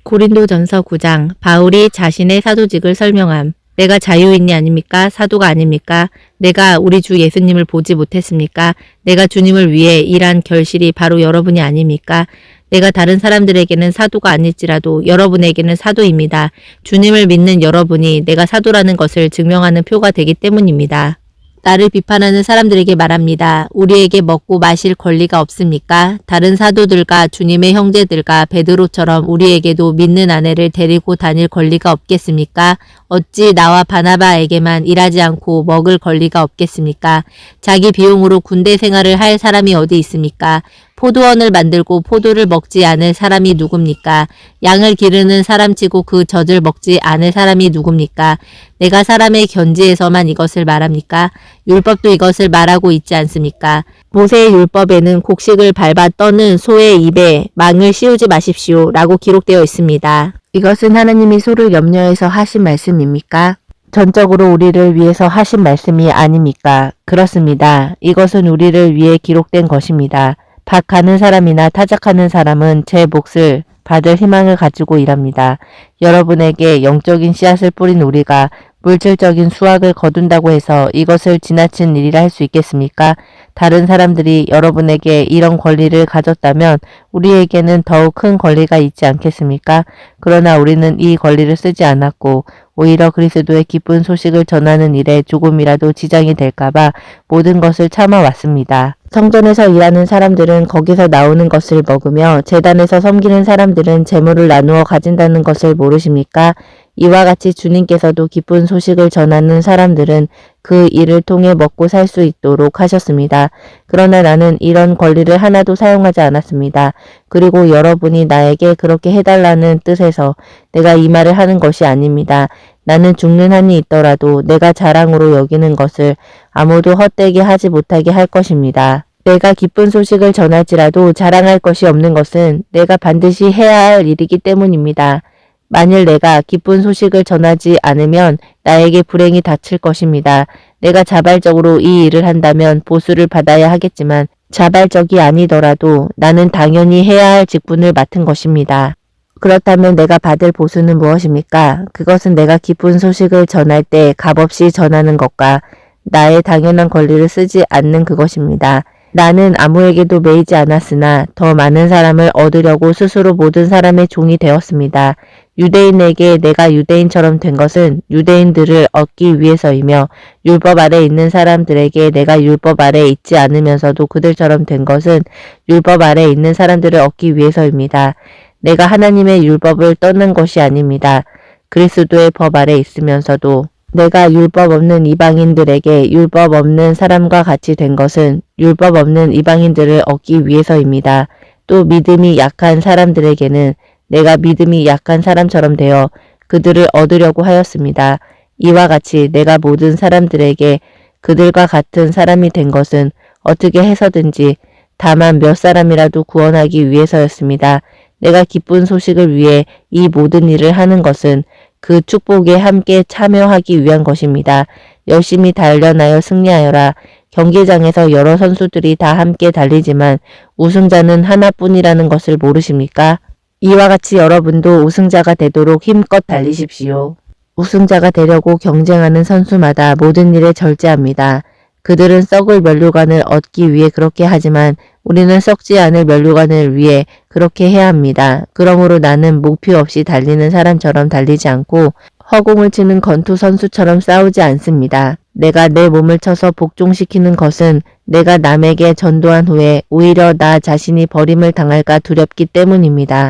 고린도전서 9장 바울이 자신의 사도직을 설명함. 내가 자유인이 아닙니까? 사도가 아닙니까? 내가 우리 주 예수님을 보지 못했습니까? 내가 주님을 위해 일한 결실이 바로 여러분이 아닙니까? 내가 다른 사람들에게는 사도가 아닐지라도 여러분에게는 사도입니다. 주님을 믿는 여러분이 내가 사도라는 것을 증명하는 표가 되기 때문입니다. 나를 비판하는 사람들에게 말합니다. 우리에게 먹고 마실 권리가 없습니까? 다른 사도들과 주님의 형제들과 베드로처럼 우리에게도 믿는 아내를 데리고 다닐 권리가 없겠습니까? 어찌 나와 바나바에게만 일하지 않고 먹을 권리가 없겠습니까? 자기 비용으로 군대 생활을 할 사람이 어디 있습니까? 포도원을 만들고 포도를 먹지 않을 사람이 누굽니까? 양을 기르는 사람치고 그 젖을 먹지 않을 사람이 누굽니까? 내가 사람의 견지에서만 이것을 말합니까? 율법도 이것을 말하고 있지 않습니까? 모세의 율법에는 곡식을 밟아 떠는 소의 입에 망을 씌우지 마십시오 라고 기록되어 있습니다. 이것은 하나님이 소를 염려해서 하신 말씀입니까? 전적으로 우리를 위해서 하신 말씀이 아닙니까? 그렇습니다. 이것은 우리를 위해 기록된 것입니다. 밭 가는 사람이나 타작하는 사람은 제 몫을 받을 희망을 가지고 일합니다. 여러분에게 영적인 씨앗을 뿌린 우리가 물질적인 수확을 거둔다고 해서 이것을 지나친 일이라 할 수 있겠습니까? 다른 사람들이 여러분에게 이런 권리를 가졌다면 우리에게는 더욱 큰 권리가 있지 않겠습니까? 그러나 우리는 이 권리를 쓰지 않았고 오히려 그리스도의 기쁜 소식을 전하는 일에 조금이라도 지장이 될까봐 모든 것을 참아왔습니다. 성전에서 일하는 사람들은 거기서 나오는 것을 먹으며 제단에서 섬기는 사람들은 재물을 나누어 가진다는 것을 모르십니까? 이와 같이 주님께서도 기쁜 소식을 전하는 사람들은 그 일을 통해 먹고 살 수 있도록 하셨습니다. 그러나 나는 이런 권리를 하나도 사용하지 않았습니다. 그리고 여러분이 나에게 그렇게 해달라는 뜻에서 내가 이 말을 하는 것이 아닙니다. 나는 죽는 한이 있더라도 내가 자랑으로 여기는 것을 아무도 헛되게 하지 못하게 할 것입니다. 내가 기쁜 소식을 전할지라도 자랑할 것이 없는 것은 내가 반드시 해야 할 일이기 때문입니다. 만일 내가 기쁜 소식을 전하지 않으면 나에게 불행이 닥칠 것입니다. 내가 자발적으로 이 일을 한다면 보수를 받아야 하겠지만 자발적이 아니더라도 나는 당연히 해야 할 직분을 맡은 것입니다. 그렇다면 내가 받을 보수는 무엇입니까? 그것은 내가 기쁜 소식을 전할 때 값없이 전하는 것과 나의 당연한 권리를 쓰지 않는 그것입니다. 나는 아무에게도 매이지 않았으나 더 많은 사람을 얻으려고 스스로 모든 사람의 종이 되었습니다. 유대인에게 내가 유대인처럼 된 것은 유대인들을 얻기 위해서이며 율법 아래 있는 사람들에게 내가 율법 아래 있지 않으면서도 그들처럼 된 것은 율법 아래 있는 사람들을 얻기 위해서입니다. 내가 하나님의 율법을 떠난 것이 아닙니다. 그리스도의 법 아래 있으면서도 내가 율법 없는 이방인들에게 율법 없는 사람과 같이 된 것은 율법 없는 이방인들을 얻기 위해서입니다. 또 믿음이 약한 사람들에게는 내가 믿음이 약한 사람처럼 되어 그들을 얻으려고 하였습니다. 이와 같이 내가 모든 사람들에게 그들과 같은 사람이 된 것은 어떻게 해서든지 다만 몇 사람이라도 구원하기 위해서였습니다. 내가 기쁜 소식을 위해 이 모든 일을 하는 것은 그 축복에 함께 참여하기 위한 것입니다. 열심히 단련하여 승리하여라. 경기장에서 여러 선수들이 다 함께 달리지만 우승자는 하나뿐이라는 것을 모르십니까? 이와 같이 여러분도 우승자가 되도록 힘껏 달리십시오. 우승자가 되려고 경쟁하는 선수마다 모든 일에 절제합니다. 그들은 썩을 면류관을 얻기 위해 그렇게 하지만 우리는 썩지 않을 면류관을 위해 그렇게 해야 합니다. 그러므로 나는 목표 없이 달리는 사람처럼 달리지 않고 허공을 치는 권투 선수처럼 싸우지 않습니다. 내가 내 몸을 쳐서 복종시키는 것은 내가 남에게 전도한 후에 오히려 나 자신이 버림을 당할까 두렵기 때문입니다.